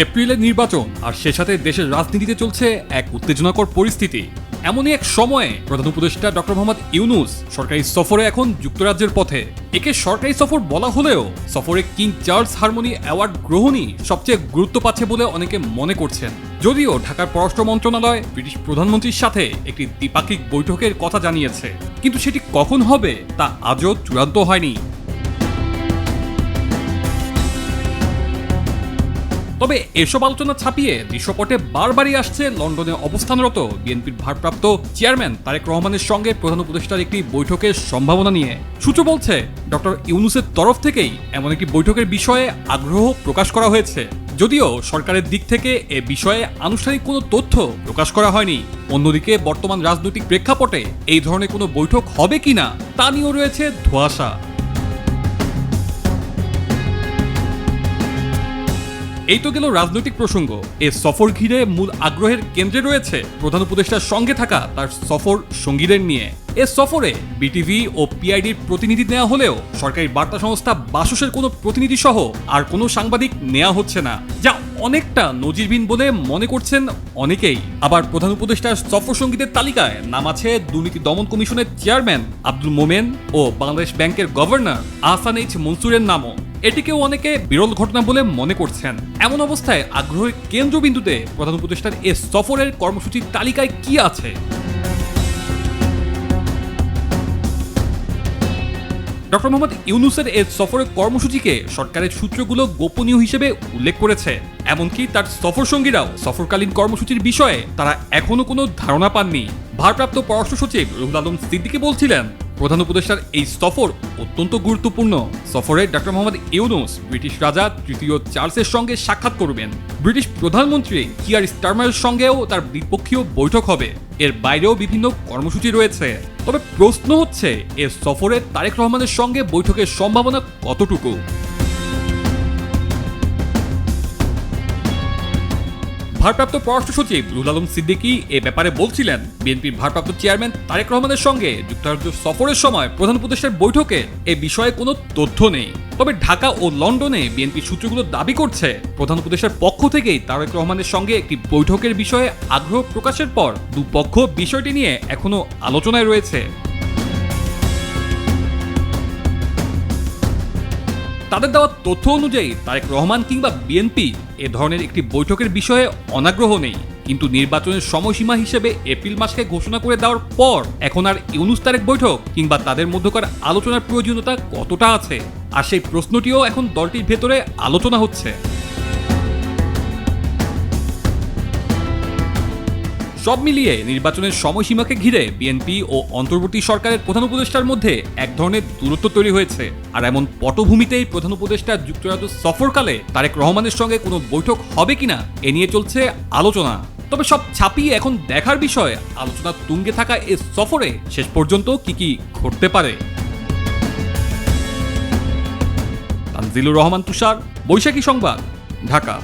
এপ্রিলের নির্বাচন আর সে সাথে দেশের রাজনীতিতে চলছে এক উত্তেজনাকর পরিস্থিতি। এমনই এক সময়ে প্রধান উপদেষ্টা ডক্টর মোহাম্মদ ইউনূস সরকারি সফরে এখন যুক্তরাজ্যের পথে। একে সরকারি সফর বলা হলেও সফরে কিং চার্লস হারমোনি অ্যাওয়ার্ড গ্রহণই সবচেয়ে গুরুত্ব পাচ্ছে বলে অনেকে মনে করছেন। যদিও ঢাকার পররাষ্ট্র মন্ত্রণালয় ব্রিটিশ প্রধানমন্ত্রীর সাথে একটি দ্বিপাক্ষিক বৈঠকের কথা জানিয়েছে, কিন্তু সেটি কখন হবে তা আজও চূড়ান্ত হয়নি। তবে এসব আলোচনা ছাপিয়ে দৃশ্যপটে বারবারই আসছে লন্ডনে অবস্থানরত বিএনপির ভারপ্রাপ্ত চেয়ারম্যান তারেক রহমানের সঙ্গে প্রধান উপদেষ্টার একটি বৈঠকের সম্ভাবনা নিয়ে। সূত্র বলছে, ডক্টর ইউনূসের তরফ থেকেই এমন একটি বৈঠকের বিষয়ে আগ্রহ প্রকাশ করা হয়েছে। যদিও সরকারের দিক থেকে এ বিষয়ে আনুষ্ঠানিক কোনো তথ্য প্রকাশ করা হয়নি। অন্যদিকে বর্তমান রাজনৈতিক প্রেক্ষাপটে এই ধরনের কোনো বৈঠক হবে কিনা তা নিয়েও রয়েছে ধোঁয়াশা। এই তো গেল রাজনৈতিক প্রসঙ্গ। এ সফর ঘিরে মূল আগ্রহের কেন্দ্রে রয়েছে প্রধান উপদেষ্টার সঙ্গে থাকা তার সফর সঙ্গীদের নিয়ে। এ সফরে বিটিভি ও পিআইডির প্রতিনিধি নেওয়া হলেও সরকারি বার্তা সংস্থা বাসসের কোনো প্রতিনিধি সহ আর কোনো সাংবাদিক নেওয়া হচ্ছে না, যা অনেকটা নজিরবিহীন বলে মনে করছেন অনেকেই। আবার প্রধান উপদেষ্টার সফর সঙ্গীদের তালিকায় নাম আছে দুর্নীতি দমন কমিশনের চেয়ারম্যান আব্দুল মোমেন ও বাংলাদেশ ব্যাংকের গভর্নর আহসান এইচ মনসুরের নামও। এটিকেও অনেকে বিরল ঘটনা বলে মনে করছেন। এমন অবস্থায় আগ্রহের কেন্দ্রবিন্দুতে প্রধান উপদেষ্টার এ সফরের কর্মসূচির তালিকায় কি আছে? ডক্টর মোহাম্মদ ইউনূসের এ সফরের কর্মসূচিকে সরকারের সূত্রগুলো গোপনীয় হিসেবে উল্লেখ করেছে। এমনকি তার সফর সঙ্গীরাও সফরকালীন কর্মসূচির বিষয়ে তারা এখনো কোনো ধারণা পাননি। ভারপ্রাপ্ত পররাষ্ট্র সচিব রুহুল আলম সিদ্দিকী বলছিলেন, প্রধান উপদেষ্টার এই সফর অত্যন্ত গুরুত্বপূর্ণ। সফরে ডক্টর মোহাম্মদ ইউনূস ব্রিটিশ রাজা তৃতীয় চার্লসের সঙ্গে সাক্ষাৎ করবেন। ব্রিটিশ প্রধানমন্ত্রী কিয়ার স্টারমারের সঙ্গেও তার দ্বিপক্ষীয় বৈঠক হবে। এর বাইরেও বিভিন্ন কর্মসূচি রয়েছে। তবে প্রশ্ন হচ্ছে, এ সফরে তারেক রহমানের সঙ্গে বৈঠকের সম্ভাবনা কতটুকু? ভারপ্রাপ্ত পররাষ্ট্র সচিব রুহুল আলম সিদ্দিকী এ ব্যাপারে বলছিলেন, বিএনপির ভারপ্রাপ্ত চেয়ারম্যান তারেক রহমানের সঙ্গে যুক্তরাজ্য সফরের সময় প্রধান উপদেষ্টার বৈঠকে এ বিষয়ে কোনো তথ্য নেই। তবে ঢাকা ও লন্ডনে বিএনপি সূত্রগুলো দাবি করছে, প্রধান উপদেষ্টার পক্ষ থেকেই তারেক রহমানের সঙ্গে একটি বৈঠকের বিষয়ে আগ্রহ প্রকাশের পর দুপক্ষ বিষয়টি নিয়ে এখনো আলোচনায় রয়েছে। তাদের দেওয়া তথ্য অনুযায়ী তারেক রহমান কিংবা বিএনপি এ ধরনের একটি বৈঠকের বিষয়ে অনাগ্রহ নেই, কিন্তু নির্বাচনের সময়সীমা হিসেবে এপ্রিল মাসকে ঘোষণা করে দেওয়ার পর এখন আর ইউনূস তারেক বৈঠক কিংবা তাদের মধ্যকার আলোচনার প্রয়োজনীয়তা কতটা আছে, আর সেই প্রশ্নটিও এখন দলটির ভেতরে আলোচনা হচ্ছে। সব মিলিয়ে নির্বাচনের সময়সীমাকে ঘিরে বিএনপি ও অন্তর্বর্তী সরকারের প্রধান উপদেষ্টার মধ্যে এক ধরনের দূরত্ব তৈরি হয়েছে। আর এমন পটভূমিতেই প্রধান উপদেষ্টা যুক্তরাজ্য সফরকালে তারেক রহমানের সঙ্গে কোনো বৈঠক হবে কিনা এ নিয়ে চলছে আলোচনা। তবে সব ছাপিয়ে এখন দেখার বিষয়, আলোচনা তুঙ্গে থাকা এ সফরে শেষ পর্যন্ত কি ঘটতে পারে। তানজিলুর রহমান তুষার, বৈশাখী সংবাদ, ঢাকা।